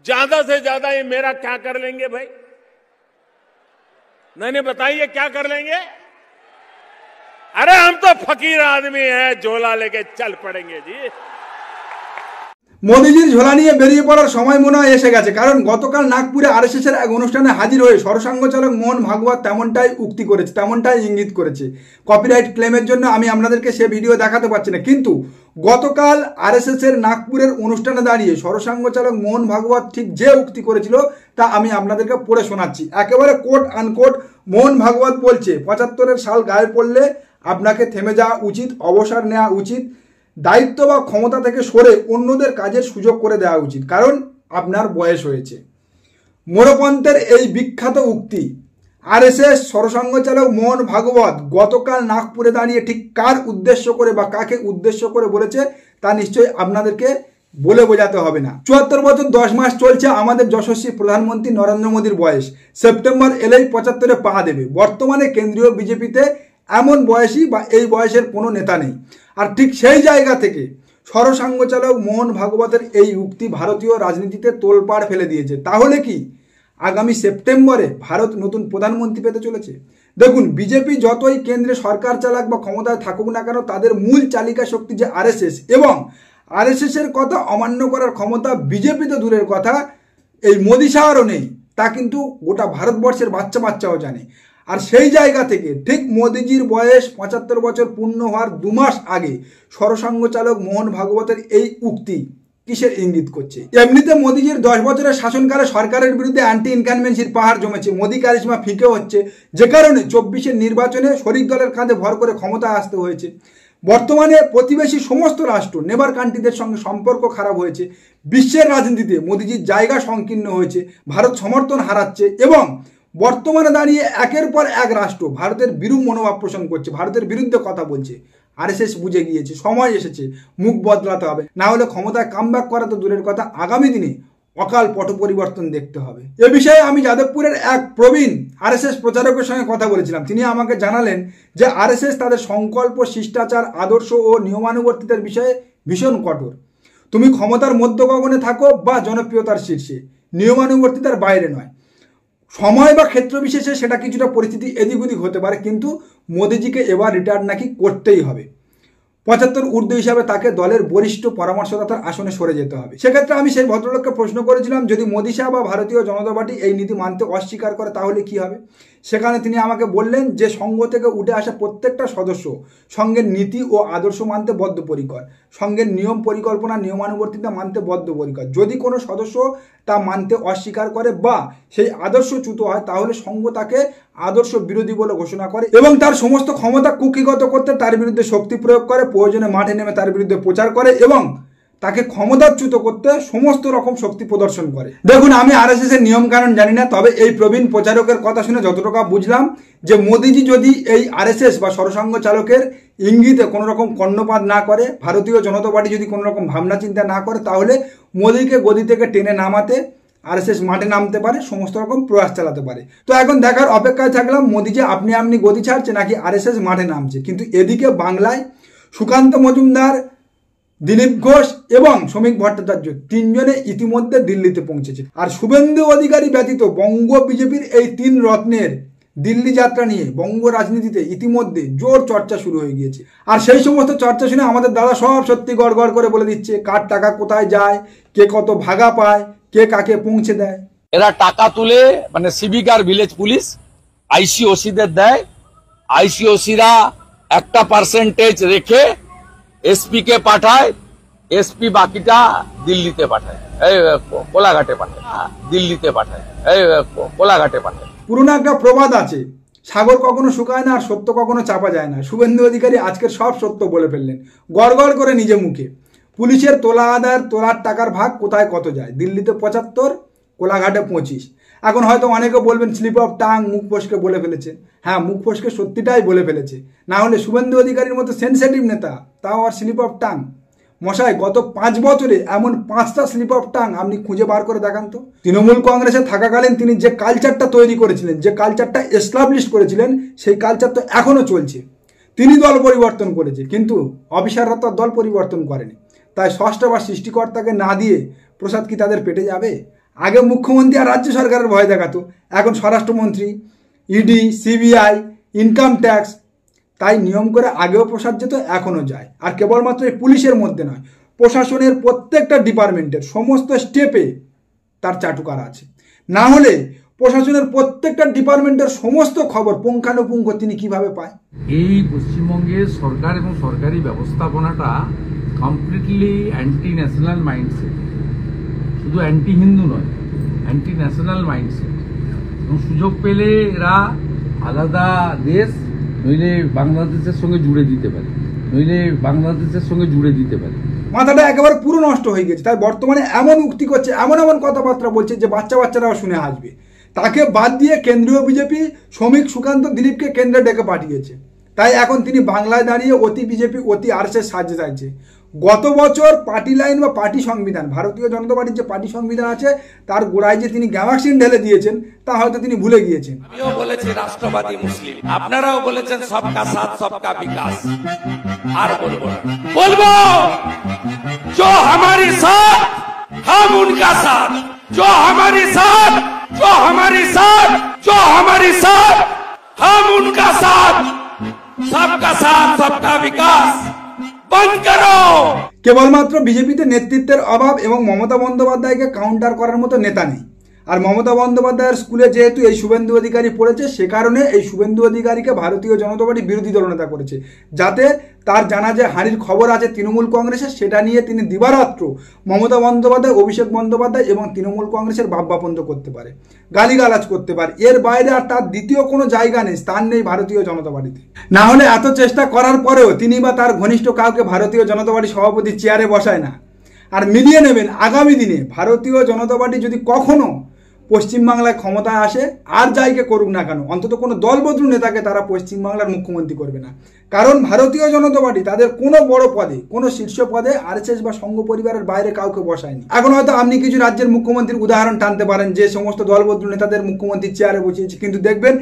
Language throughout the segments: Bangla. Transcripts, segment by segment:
ज्यादा से ज्यादा ये मेरा क्या कर लेंगे भाई? नहीं बताइए क्या कर लेंगे? अरे हम तो फकीर आदमी हैं, झोला लेके चल पड़ेंगे जी। মোদিজির ঝোলা নিয়ে বেরিয়ে পড়ার সময় মনে হয় এসে গেছে, কারণ গতকাল নাগপুরে আরএসএসের এক অনুষ্ঠানে হাজির হয়ে সরসাঙ্গ চালক মোহন ভাগবত তেমনটাই উক্তি করেছে, তেমনটাই ইঙ্গিত করেছে। কপিরাইট ক্লেমের জন্য আমি আপনাদেরকে সে ভিডিও দেখাতে পারছি না, কিন্তু গতকাল আরএসএসের নাগপুরের অনুষ্ঠানে দাঁড়িয়ে সরসাঙ্গ চালক মোহন ভাগবত ঠিক যে উক্তি করেছিল তা আমি আপনাদেরকে পড়ে শোনাচ্ছি। একেবারে কোট আনকোট মোহন ভাগবত বলছে, 75-এর সাল গায়ে পড়লে আপনাকে থেমে যাওয়া উচিত, অবসর নেওয়া উচিত, দায়িত্ব বা ক্ষমতা থেকে সরে অন্যদের কাজের সুযোগ করে দেওয়া উচিত, কারণ আপনার বয়স হয়েছে। মোরপন্থের এই বিখ্যাত উক্তি আরএসএস সরসাঙ্গ চালক মোহন ভাগবত গতকাল নাগপুরে দাঁড়িয়ে ঠিক কার উদ্দেশ্য করে বা কাকে উদ্দেশ্য করে বলেছে তা নিশ্চয়ই আপনাদেরকে বলে বোঝাতে হবে না। 74 বছর 10 মাস চলছে আমাদের যশস্বী প্রধানমন্ত্রী নরেন্দ্র মোদীর বয়স। সেপ্টেম্বর এলেই 75-এ পা দেবে। বর্তমানে কেন্দ্রীয় বিজেপিতে এমন বয়সী বা এই বয়সের কোনো নেতা নেই। আর ঠিক সেই জায়গা থেকে সরসাঙ্গ চালক মোহন ভাগবতের এই উক্তি ভারতীয় রাজনীতিতে তোলপাড় ফেলে দিয়েছে। তাহলে কি আগামী সেপ্টেম্বরে ভারত নতুন প্রধানমন্ত্রী পেতে চলেছে? দেখুন, বিজেপি যতই কেন্দ্রে সরকার চালাক বা ক্ষমতায় থাকুক না কেন, তাদের মূল চালিকা শক্তি যে আরএসএস, এবং আরএসএসের কথা অমান্য করার ক্ষমতা বিজেপি তো দূরের কথা, এই মোদি শাহরও নেই, তা কিন্তু গোটা ভারতবর্ষের বাচ্চাও জানে। আর সেই জায়গা থেকে ঠিক মোদিজির বয়স 75 বছর পূর্ণ হওয়ার 2 মাস আগে সরসাঙ্গ চালক মোহন ভাগবতের এই উক্তি কিসের ইঙ্গিত করছে? এমনিতে মোদিজির 10 বছরের শাসনকালে সরকারের বিরুদ্ধে অ্যান্টি ইনকানভেন্সির পাহাড় জমেছে, মোদি কারিশমা ফিকে হচ্ছে, যে কারণে 24-এর নির্বাচনে শরিক দলের কাঁধে ভর করে ক্ষমতায় আসতে হয়েছে। বর্তমানে প্রতিবেশী সমস্ত রাষ্ট্র নেবার কান্ট্রিদের সঙ্গে সম্পর্ক খারাপ হয়েছে, বিশ্বের রাজনীতিতে মোদিজির জায়গা সংকীর্ণ হয়েছে, ভারত সমর্থন হারাচ্ছে, এবং বর্তমানে দাঁড়িয়ে একের পর এক রাষ্ট্র ভারতের বিরূপ মনোভাব পোষণ করছে, ভারতের বিরুদ্ধে কথা বলছে। আরএসএস বুঝে গিয়েছে সময় এসেছে মুখ বদলাতে হবে, না হলে ক্ষমতায় কামব্যাক করা তো দূরের কথা, আগামী দিনে অকাল পট পরিবর্তন দেখতে হবে। এ বিষয়ে আমি যাদবপুরের এক প্রবীণ আরএসএস প্রচারকের সঙ্গে কথা বলেছিলাম। তিনি আমাকে জানালেন যে আরএসএস তাদের সংকল্প, শিষ্টাচার, আদর্শ ও নিয়মানুবর্তিতার বিষয়ে ভীষণ কঠোর। তুমি ক্ষমতার মধ্য গগনে থাকো বা জনপ্রিয়তার শীর্ষে, নিয়মানুবর্তিতার বাইরে নয়। সময় বা ক্ষেত্র বিশেষে সেটা কিছুটা পরিস্থিতি এদিক ওদিক হতে পারে, কিন্তু মোদিজিকে এবার রিটায়ার নাকি করতেই হবে। 75 ঊর্ধ্ব হিসাবে তাকে দলের বরিষ্ঠ পরামর্শদাতার আসনে সরে যেতে হবে। সেক্ষেত্রে আমি সেই ভদ্রলোককে প্রশ্ন করেছিলাম, যদি মোদি শাহ বা ভারতীয় জনতা পার্টি এই নীতি মানতে অস্বীকার করে তাহলে কি হবে? সেখানে তিনি আমাকে বললেন যে সংঘ থেকে উঠে আসা প্রত্যেকটা সদস্য সংঘের নীতি ও আদর্শ মানতে বদ্ধপরিকর, সংঘের নিয়ম পরিকল্পনা নিয়মানুবর্তিতা মানতে বদ্ধপরিকর। যদি কোনো সদস্য তা মানতে অস্বীকার করে বা সেই আদর্শচ্যুত হয়, তাহলে সংঘ তাকে আদর্শ বিরোধী বলে ঘোষণা করে এবং তার সমস্ত ক্ষমতা কুক্ষিগত করতে তার বিরুদ্ধে শক্তি প্রয়োগ করে, প্রয়োজনে মাঠে নেমে তার বিরুদ্ধে প্রচার করে এবং তাকে ক্ষমতাচ্যুত করতে সমস্ত রকম শক্তি প্রদর্শন করে। দেখুন, আমি আরএসএস এর নিয়ম কানুন জানি না, তবে এই প্রবীণ প্রচারকের কথা শুনে যতটুকু বুঝলাম যে মোদিজি যদি এই আরএসএস বা সরসাঙ্গ চালকের ইঙ্গিতে কোনো রকম কর্ণপাত না করে, ভারতীয় জনতা পার্টি যদি কোনো রকম ভাবনা চিন্তা না করে, তাহলে মোদিকে গদি থেকে টেনে নামাতে আরএসএস মাঠে নামতে পারে, সমস্ত রকম প্রয়াস চালাতে পারে। তো এখন দেখার অপেক্ষায় থাকলাম মোদিজি আপনি গদি ছাড়ছে নাকি আরএসএস মাঠে নামছে। কিন্তু এদিকে বাংলায় সুকান্ত মজুমদার, দিলীপ ঘোষ এবং শ্রমিক ভট্টাচার্য তিনজনে ইতিমধ্যে দিল্লিতে পৌঁছেছে। আর শুভেন্দু অধিকারী ব্যতীত বঙ্গ বিজেপির এই 3 রত্নের দিল্লি যাত্রা নিয়ে বঙ্গ রাজনীতিতে ইতিমধ্যে জোর চর্চা শুরু হয়ে গিয়েছে। আর সেই সমস্ত চর্চা শুনে আমাদের দাদা সব সত্যি গড় করে বলে দিচ্ছে কার টাকা কোথায় যায়, কে কত ভাগা পায়, কে কাকে পৌঁছে দেয়। এরা টাকা তুলে মানে সিভিক আর ভিলেজ পুলিশ আইসিওসিদের দেয়, আইসিওসিরা একটা পার্সেন্টেজ রেখে এসপি কে পাঠায়, এসপি বাকিটা দিল্লিতে পাঠায়, কোলাঘাটে পাঠায়, দিল্লিতে পাঠায়, কোলাঘাটে পাঠায়। পুরোনো একটা প্রবাদ আছে, সাগর কখনো শুকায় না আর সত্য কখনো চাপা যায় না। শুভেন্দু অধিকারী আজকের সব সত্য বলে ফেললেন গড় করে নিজে মুখে। পুলিশের তোলা আদায়ের তোলার টাকার ভাগ কোথায় কত যায়? দিল্লিতে 75, কোলাঘাটে 25। এখন হয়তো অনেকে বলবেন স্লিপ অফ টাং, মুখ ফসকে বলে ফেলেছে। হ্যাঁ, মুখ ফসকে সত্যিটাই বলে ফেলেছে, না হলে শুভেন্দু অধিকারীর মতো সেন্সিটিভ নেতা তাও আর স্লিপ অফ টাং? মশাই, গত 5 বছরে এমন 5টা স্লিপ অফ টাং আপনি খুঁজে বার করে দেখান তো। তৃণমূল কংগ্রেসে থাকাকালীন তিনি যে কালচারটা তৈরি করেছিলেন, যে কালচারটা এস্টাবলিশ করেছিলেন, সেই কালচার তো এখনো চলছে। তিনি দল পরিবর্তন করেছে, কিন্তু অফিসাররা তো দল পরিবর্তন করেনি। তাই ষষ্ঠবার সৃষ্টিকর্তাকে না দিয়ে প্রসাদ কি তাদের পেটে যাবে? আগে মুখ্যমন্ত্রী আর রাজ্য সরকারের ভয় দেখাতো, এখন স্বরাষ্ট্রমন্ত্রী, ইডি, সিবিআই, ইনকাম ট্যাক্স। তাই নিয়ম করে আগেও প্রসাদ যেত, এখনও যায়। আর কেবলমাত্র এই পুলিশের মধ্যে নয়, প্রশাসনের প্রত্যেকটা ডিপার্টমেন্টের সমস্ত স্টেপে তার চাটুকার আছে। না হলে প্রশাসনের প্রত্যেকটা ডিপার্টমেন্টের সমস্ত খবর পুঙ্খানুপুঙ্খ তিনি কিভাবে পায়? এই পশ্চিমবঙ্গের সরকার এবং সরকারি ব্যবস্থাপনাটা কমপ্লিটলি অ্যান্টি ন্যাশনাল মাইন্ডসেট, শুধু অ্যান্টি হিন্দু নয়, অ্যান্টি ন্যাশনাল মাইন্ডসেট। এবং সুযোগ পেলে এরা আলাদা দেশ নইলে বাংলাদেশের সঙ্গে জুড়ে দিতে পারে, মাথাটা একেবারে পুরো নষ্ট হয়ে গেছে। তাই বর্তমানে এমন উক্তি করছে, এমন কথাবার্তা বলছে যে বাচ্চারাও শুনে হাসবে। তাকে বাদ দিয়ে কেন্দ্রীয় বিজেপি শ্রমিক সুকান্ত দিলীপকে কেন্দ্রে ডেকে পাঠিয়েছে। তাই এখন তিনি বাংলায় দাঁড়িয়ে অতি বিজেপি, অতি আরএসএস সাহায্য চাইছে। গত বছর পার্টি লাইন বা পার্টি সংবিধান, ভারতীয় জনতা পার্টির যে পার্টি সংবিধান আছে তার গোড়ায় যে তিনি গ্যামাক্সিন ঢেলে দিয়েছেন তা হয়তো তিনি ভুলে গিয়েছেন। আমিও বলেছি রাষ্ট্রবাদী মুসলিম, আপনারাও বলেছেন সবকা সাথ সবকা বিকাশ। আর বলবো जो हमारे साथ हम उनका साथ, जो हमारे साथ हम उनका साथ, सबका साथ सबका विकास बंद करो। কেবলমাত্র বিজেপিতে নেতৃত্বের অভাব এবং মমতা বন্দ্যোপাধ্যায়কে কাউন্টার করার মতো নেতা নেই। আর মমতা বন্দ্যোপাধ্যায়ের স্কুলে যেহেতু এই শুভেন্দু অধিকারী পড়েছে, সে কারণে এই শুভেন্দু অধিকারীকে ভারতীয় জনতা পার্টি বিরোধী দলনেতা করেছে, যাতে তার জানা যে হাঁড়ির খবর আছে তৃণমূল কংগ্রেসের, সেটা নিয়ে তিনি দিবারাত্র মমতা বন্দ্যোপাধ্যায়, অভিষেক বন্দ্যোপাধ্যায় এবং তৃণমূল কংগ্রেসের ভাববাপন্ত করতে পারে, গালিগালাজ করতে পারে। এর বাইরে আর তার দ্বিতীয় কোনো জায়গা নেই, স্থান নেই ভারতীয় জনতা পার্টিতে। না হলে এত চেষ্টা করার পরেও তিনি বা তার ঘনিষ্ঠ কাউকে ভারতীয় জনতা পার্টি সভাপতি চেয়ারে বসায় না। আর মিলিয়ে নেবেন, আগামী দিনে ভারতীয় জনতা পার্টি যদি কখনো পশ্চিমবাংলায় ক্ষমতায় আসে, আর যাইকে করুক না কেন, অন্তত কোনো দলবদলু নেতাকে তারা পশ্চিমবাংলার মুখ্যমন্ত্রী করবে না। কারণ ভারতীয় জনতা পার্টি তাদের কোনো বড় পদে, কোনো শীর্ষ পদে আরএসএস বা সংঘ পরিবারের বাইরে কাউকে বসায়নি। এখন হয়তো আপনি কিছু রাজ্যের মুখ্যমন্ত্রীর উদাহরণ টানতে পারেন যে সমস্ত দলবদলু নেতাদের মুখ্যমন্ত্রী চেয়ারে বসিয়েছে, কিন্তু দেখবেন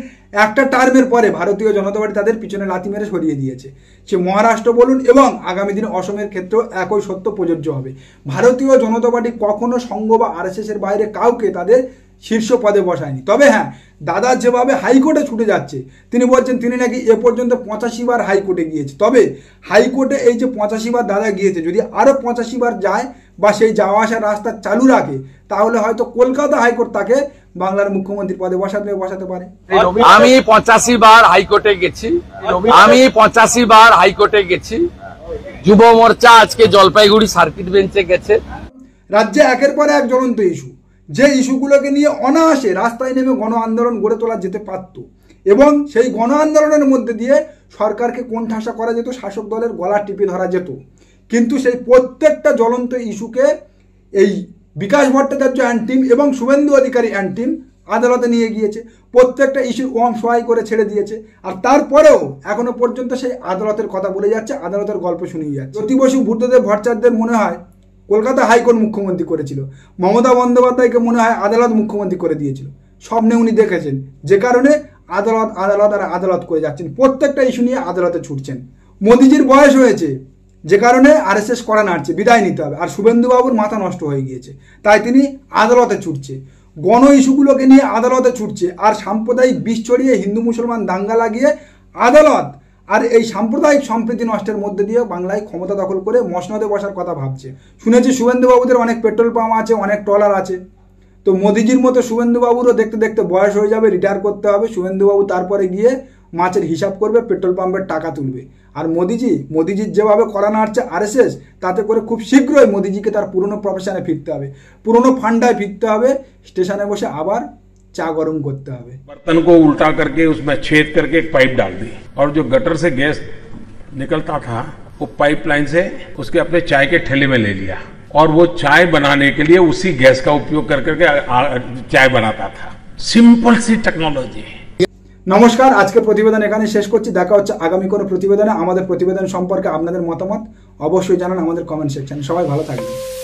একটা টার্মের পরে ভারতীয় জনতা পার্টি তাদের পিছনে লাথি মেরে সরিয়ে দিয়েছে। সে মহারাষ্ট্র বলুন এবং আগামী দিনে অসমের ক্ষেত্রেও একই সত্য প্রযোজ্য হবে। ভারতীয় জনতা পার্টি কখনো সংঘ বা আরএসএস এর বাইরে কাউকে তাদের শীর্ষ পদে বসায়নি। তবে হ্যাঁ, দাদা যেভাবে হাইকোর্টে ছুটে যাচ্ছে, তিনি বলছেন তিনি নাকি এ পর্যন্ত 85 বার হাইকোর্টে গিয়েছে। তবে হাইকোর্টে এই যে 85 বার দাদা গিয়েছে, যদি আরও 85 বার যায় বা সেই যাওয়া আসার রাস্তা চালু রাখে, তাহলে হয়তো কলকাতা হাইকোর্ট তাকে বাংলার মুখ্যমন্ত্রী পদে বসাতে পারে। আমি 85 বার হাইকোর্টে গেছি। যুব মোর্চা আজকে জলপাইগুড়ি সার্কিট বেঞ্চে গেছে। রাজ্যে একের পর এক জ্বলন্ত ইস্যু, যে ইস্যুগুলোকে নিয়ে অনায়াসে রাস্তায় নেমে গণ আন্দোলন গড়ে তোলা যেতে পারত এবং সেই গণ আন্দোলনের মধ্যে দিয়ে সরকারকে কোণঠাসা করা যেত, শাসক দলের গলা টিপে ধরা যেত। কিন্তু সেই প্রত্যেকটা জ্বলন্ত ইস্যুকে এই বিকাশ ভট্টাচার্য অ্যান্ড টিম এবং শুভেন্দু অধিকারী অ্যান্ড টিম আদালতে নিয়ে গিয়েছে, প্রত্যেকটা ইস্যু ওম সহায় করে ছেড়ে দিয়েছে। আর তারপরেও এখনো পর্যন্ত সেই আদালতের কথা বলে যাচ্ছে, আদালতের গল্প শুনিয়ে যাচ্ছে। জ্যোতি বসু, বুদ্ধদেব ভট্টাচার্যের মনে হয় কলকাতা হাইকোর্ট মুখ্যমন্ত্রী করেছিল, মমতা বন্দ্যোপাধ্যায়কে মনে হয় আদালত মুখ্যমন্ত্রী করে দিয়েছিল। স্বপ্নে উনি দেখেছেন, যে কারণে আদালত করে যাচ্ছেন, প্রত্যেকটা ইস্যু নিয়ে আদালতে ছুটছেন। মোদিজির বয়স হয়েছে, যে কারণে আরএসএস করা নাড়ছে, বিদায় নিতে হবে। আর শুভেন্দুবাবুর মাথা নষ্ট হয়ে গিয়েছে, তাই তিনি আদালতে ছুটছে, গণ ইস্যুগুলোকে নিয়ে আদালতে ছুটছে। আর সাম্প্রদায়িক বিষ ছড়িয়ে হিন্দু মুসলমান দাঙ্গা লাগিয়ে আদালত আর এই সাম্প্রদায়িক সম্প্রীতি নষ্টের মধ্যে দিয়ে বাংলায় ক্ষমতা দখল করে মসনদে বসার কথা ভাবছে। শুনেছি শুভেন্দুবাবুদের অনেক পেট্রোল পাম্প আছে, অনেক ট্রলার আছে। তো মোদিজির মতো শুভেন্দুবাবুরও দেখতে দেখতে বয়স হয়ে যাবে, রিটায়ার করতে হবে। শুভেন্দুবাবু তারপরে গিয়ে মাছের হিসাব করবে, পেট্রোল পাম্পের টাকা তুলবে। আর মোদিজির যেভাবে করা নাড়ছে আরএসএস, তাতে করে খুব শীঘ্রই মোদিজিকে তার পুরনো প্রফেশনে ফিরতে হবে, পুরনো ফান্ডায় ফিরতে হবে, स्टेशने बसे आबार चा गरम करते हैं। बर्तन को उल्टा करके उसमें छेद करके एक पाइप डाल दी और जो गटर से गैस निकलता था वो पाइपलाइन से उसके अपने चाय के ठेले में ले लिया और वो चाय बनाने के लिए उसी गैस का उपयोग कर करके चाय बनाता था। सिंपल सी टेक्नोलॉजी। नमस्कार, आज के प्रतिवेदन एखाने शेष करछि। देखा होच्छे आगामी कोनो प्रतिवेदने। आमादेर प्रतिवेदन सम्पर्के आपनादेर मतामत अवश्यई जानान आमादेर कमेंट सेक्शने। सबाई भालो थाकबेन।